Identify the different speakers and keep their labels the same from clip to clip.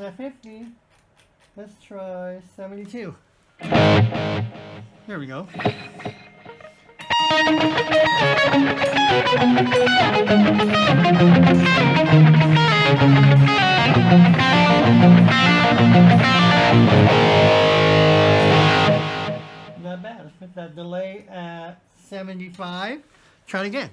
Speaker 1: at 50. Let's try 72. There we go. Not bad. Let's put that delay at 75. Try it again.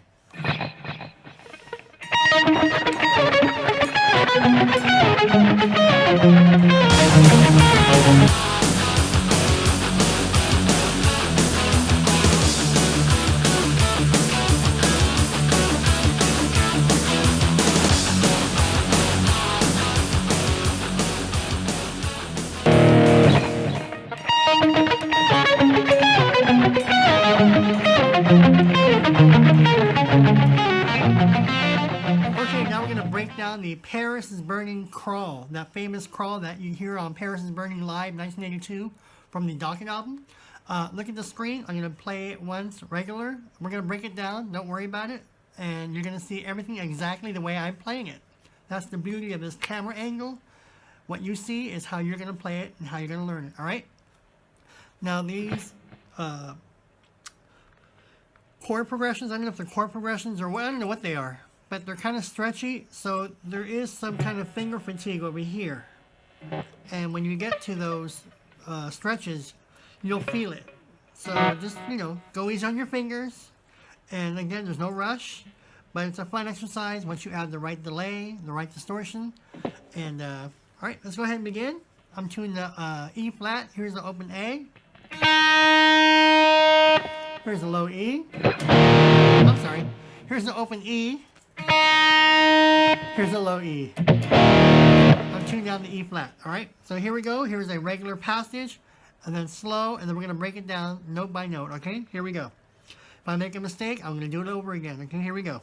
Speaker 1: The Paris is Burning crawl, that famous crawl that you hear on Paris is Burning Live 1982 from the Docket album. Look at the screen. I'm going to play it once regular. We're going to break it down. Don't worry about it. And you're going to see everything exactly the way I'm playing it. That's the beauty of this camera angle. What you see is how you're going to play it and how you're going to learn it. All right? Now these chord progressions, I don't know if they're chord progressions or what, I don't know what they are. But they're kind of stretchy, so there is some kind of finger fatigue over here. And when you get to those stretches, you'll feel it. So just, you know, go easy on your fingers. And again, there's no rush, but it's a fun exercise once you add the right delay, the right distortion. And all right, let's go ahead and begin. I'm tuning the E flat. Here's the open A. Here's the low E. I'm sorry. Here's the open E. Here's a low E. I'm tuning down the E flat. Alright, so here we go. Here's a regular passage, and then slow, and then we're going to break it down note by note. Okay, here we go. If I make a mistake, I'm going to do it over again. Okay, here we go.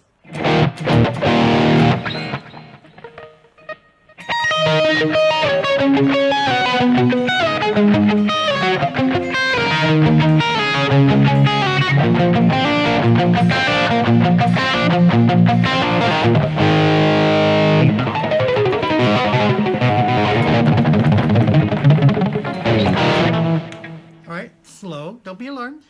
Speaker 1: Alright, slow. Don't be alarmed.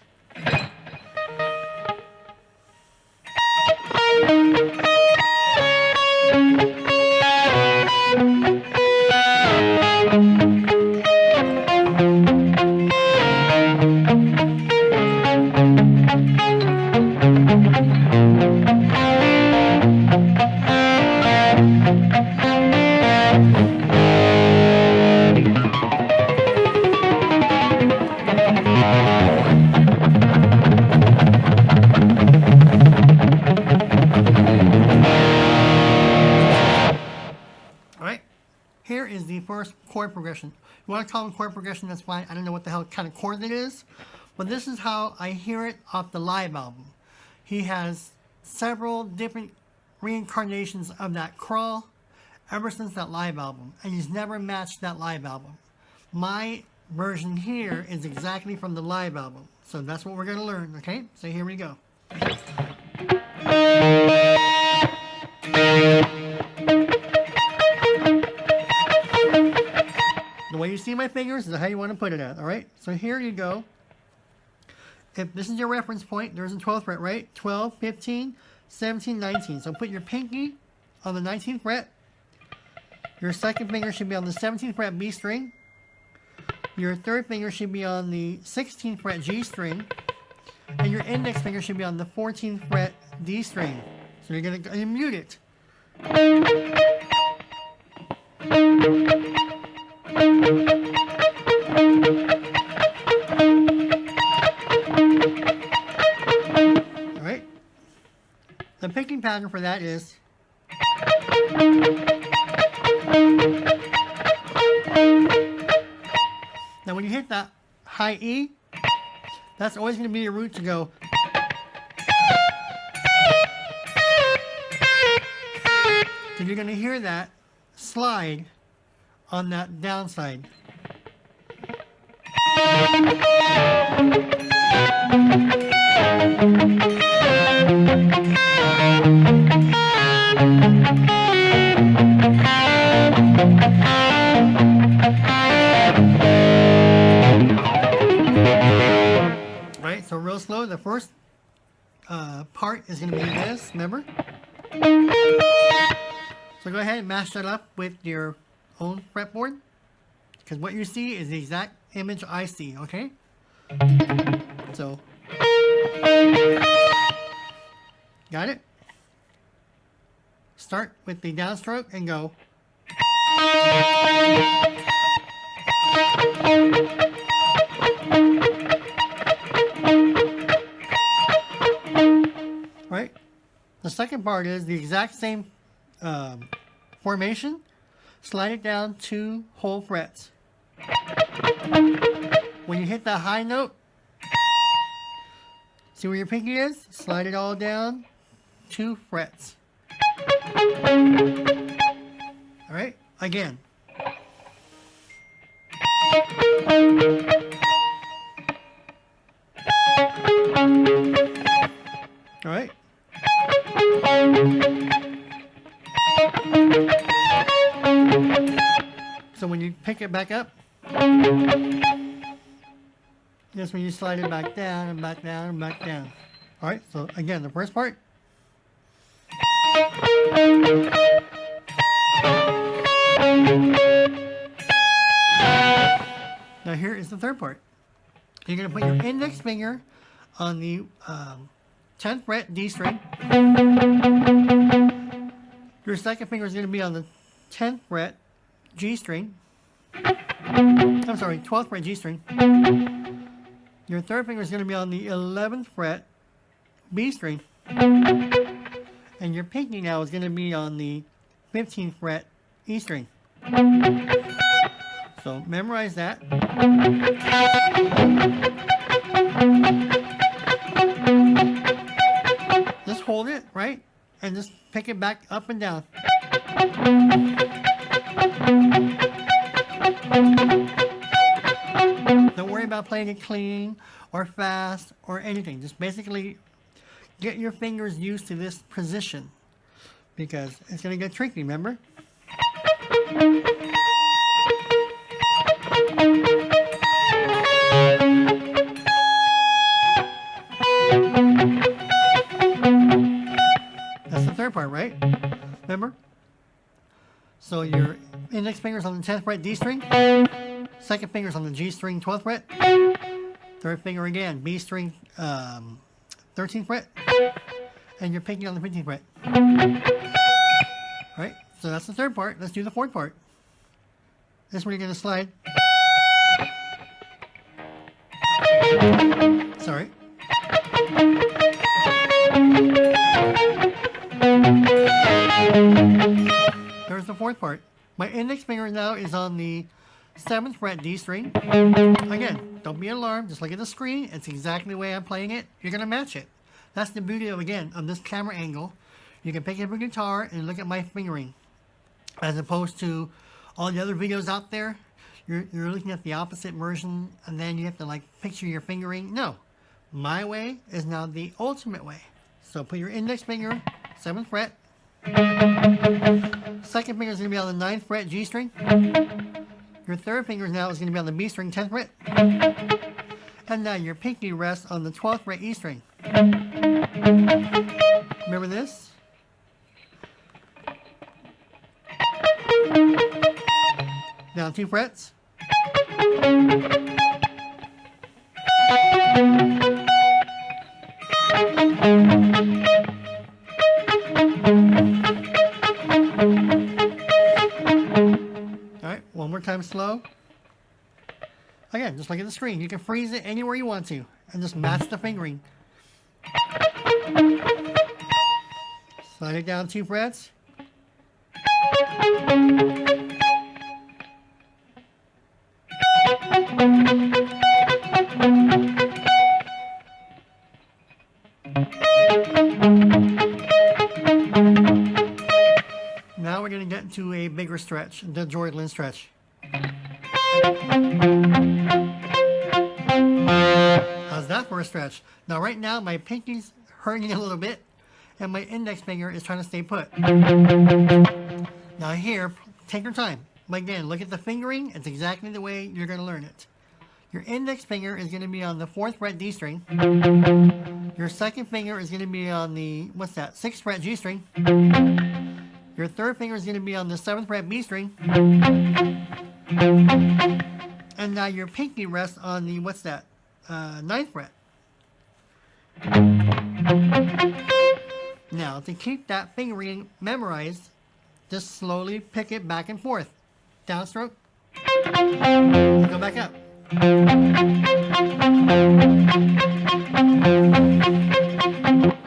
Speaker 1: First chord progression. You want to call them chord progression, that's fine. I don't know what the hell kind of chord it is, but this is how I hear it off the live album. He has several different reincarnations of that crawl ever since that live album, and he's never matched that live album. My version here is exactly from the live album, so that's what we're going to learn, okay? So here we go. The way you see my fingers is how you want to put it at, all right? So here you go. If this is your reference point, there's a 12th fret, right? 12, 15, 17, 19. So put your pinky on the 19th fret. Your second finger should be on the 17th fret B string. Your third finger should be on the 16th fret G string. And your index finger should be on the 14th fret D string. So you're going to mute it. Alright. The picking pattern for that is now when you hit that high E, that's always going to be your root to go. So you're going to hear that slide on that downside. Right, so real slow. The first part is going to be this, remember? So go ahead and match that up with your own fretboard, because what you see is the exact image I see, okay? So, got it? Start with the downstroke and go. Right? The second part is the exact same formation. Slide it down 2 whole frets. When you hit that high note, see where your pinky is? Slide it all down 2 frets. Alright, again. Alright. So when you pick it back up, that's when you slide it back down and back down and back down. Alright, so again, the first part. Now here is the third part. You're going to put your index finger on the 10th fret D string. Your second finger is going to be on the 10th fret G string. I'm sorry, 12th fret G string. Your third finger is going to be on the 11th fret B string. And your pinky now is going to be on the 15th fret E string. So memorize that. Just hold it, right? And just pick it back up and down. Don't worry about playing it clean or fast or anything. Just basically get your fingers used to this position, because it's going to get tricky, remember? That's the third part, right? Remember? So your index finger's on the 10th fret D string, second finger's on the G string 12th fret, third finger again, B string 13th fret, and your pinky on the 15th fret. Alright, so that's the third part. Let's do the fourth part. This is where you're going to slide. Sorry. There's the fourth part. My index finger now is on the 7th fret D string. Again, don't be alarmed. Just look at the screen. It's exactly the way I'm playing it. You're going to match it. That's the beauty of, again, of this camera angle. You can pick up a guitar and look at my fingering. As opposed to all the other videos out there, you're looking at the opposite version, and then you have to like picture your fingering. No. My way is now the ultimate way. So put your index finger, 7th fret. Second finger is going to be on the 9th fret G string. Your third finger now is going to be on the B string 10th fret. And now your pinky rests on the 12th fret E string. Remember this? Down 2 frets. Alright, one more time slow. Again, just look at the screen. You can freeze it anywhere you want to and just match the fingering. Slide it down 2 frets. Now we're going to get into a bigger stretch, the Jordan stretch. How's that for a stretch? Now right now my pinky's hurting a little bit and my index finger is trying to stay put. Now here, take your time. But again, look at the fingering. It's exactly the way you're going to learn it. Your index finger is going to be on the 4th fret D string. Your second finger is going to be on the, 6th fret G string. Your third finger is going to be on the 7th fret B string. And now your pinky rests on the, 9th fret. Now, to keep that fingering memorized, just slowly pick it back and forth. Downstroke. And go back up.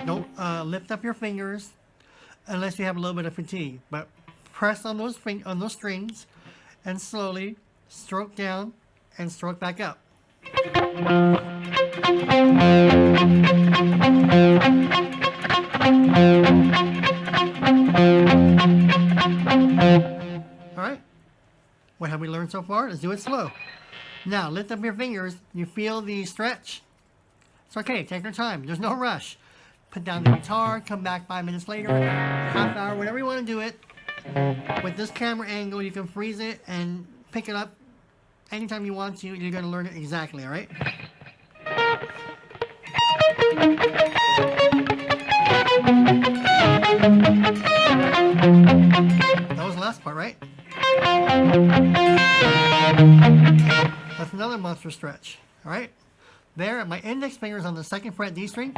Speaker 1: Don't lift up your fingers unless you have a little bit of fatigue. But press on those strings and slowly stroke down and stroke back up. Alright, what have we learned so far? Let's do it slow. Now, lift up your fingers. You feel the stretch. It's okay, take your time. There's no rush. Put down the guitar, come back 5 minutes later, half hour, whatever you want to do it. With this camera angle, you can freeze it and pick it up anytime you want to. You're going to learn it exactly, alright? That was the last part, right? That's another monster stretch. Alright? There, my index finger is on the 2nd fret D string.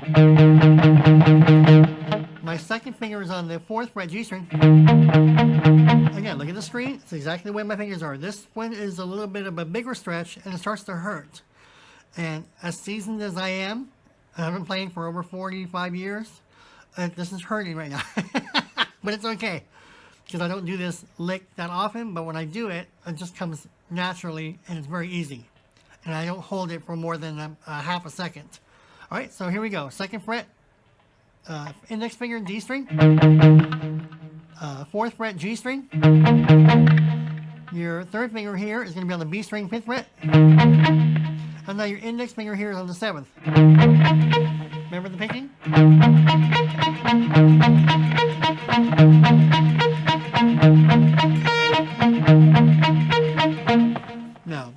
Speaker 1: My second finger is on the 4th fret G string. Again, look at the screen. It's exactly the way my fingers are. This one is a little bit of a bigger stretch, and it starts to hurt. And as seasoned as I am, I've been playing for over 45 years, this is hurting right now. But it's okay, because I don't do this lick that often, but when I do it, it just comes naturally, and it's very easy. And I don't hold it for more than a half a second. All right, so here we go. 2nd fret, index finger D string, 4th fret G string. Your third finger here is going to be on the B string 5th fret. And now your index finger here is on the 7th. Remember the picking? Now,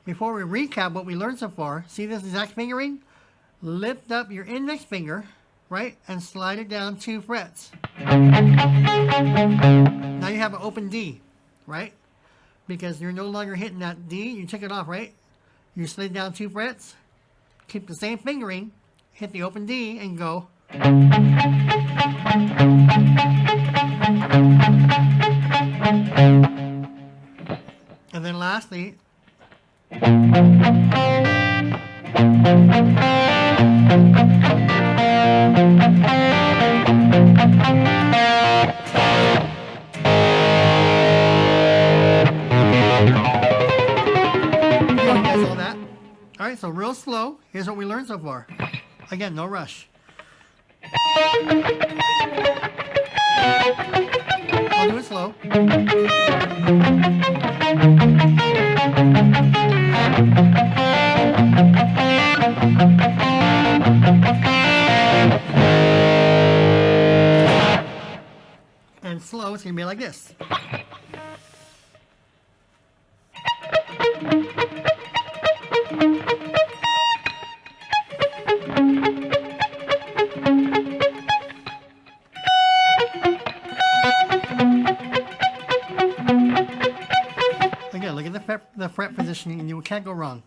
Speaker 1: before we recap what we learned so far, see this exact fingering? Lift up your index finger, right, and slide it down 2 frets. Now you have an open D, right? Because you're no longer hitting that D, you took it off, right? You slid down 2 frets, keep the same fingering, hit the open D, and go. And then lastly, alright, so real slow. Here's what we learned so far. Again, no rush. I'll do it slow. And slow, it's going to be like this. Again, look at the fret positioning, and you can't go wrong.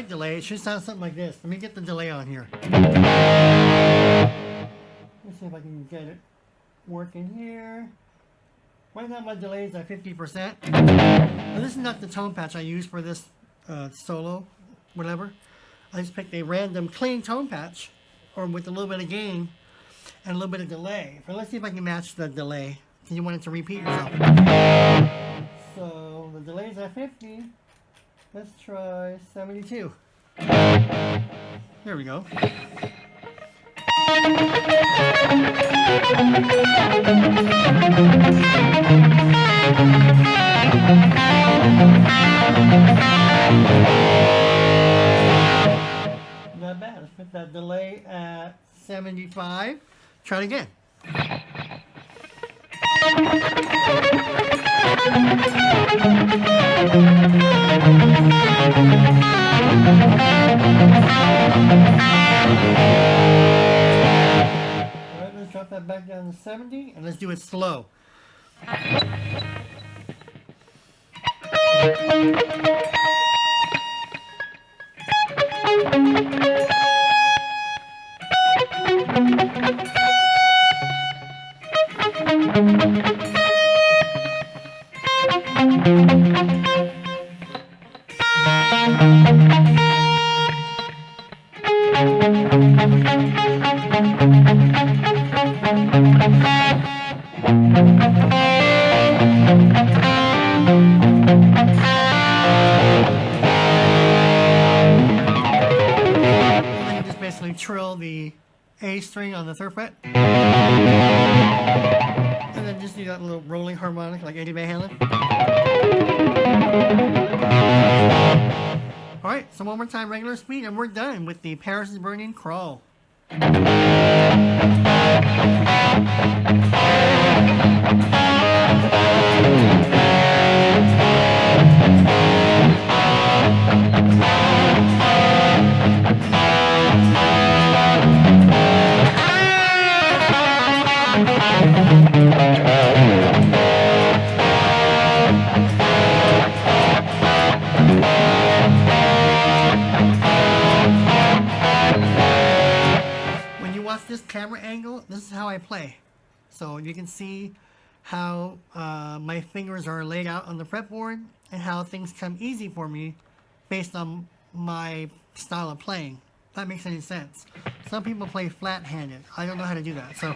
Speaker 1: Delay, it should sound something like this. Let me get the delay on here. Let's see if I can get it working here. Right now my delay is at 50%. Now this is not the tone patch I use for this solo, whatever. I just picked a random clean tone patch, or with a little bit of gain and a little bit of delay. But let's see if I can match the delay, because you want it to repeat yourself. So the delay's at 50. Let's try 72. There we go. Not bad. Let's put that delay at 75. Try it again. Alright, let's drop that back down to 70 and let's do it slow. Trill the A string on the 3rd fret, and then just do that little rolling harmonic like Eddie Van Halen. Alright, so one more time regular speed and we're done with the Paris is Burning crawl. This camera angle, this is how I play. So you can see how my fingers are laid out on the fretboard and how things come easy for me based on my style of playing. If that makes any sense. Some people play flat-handed. I don't know how to do that. So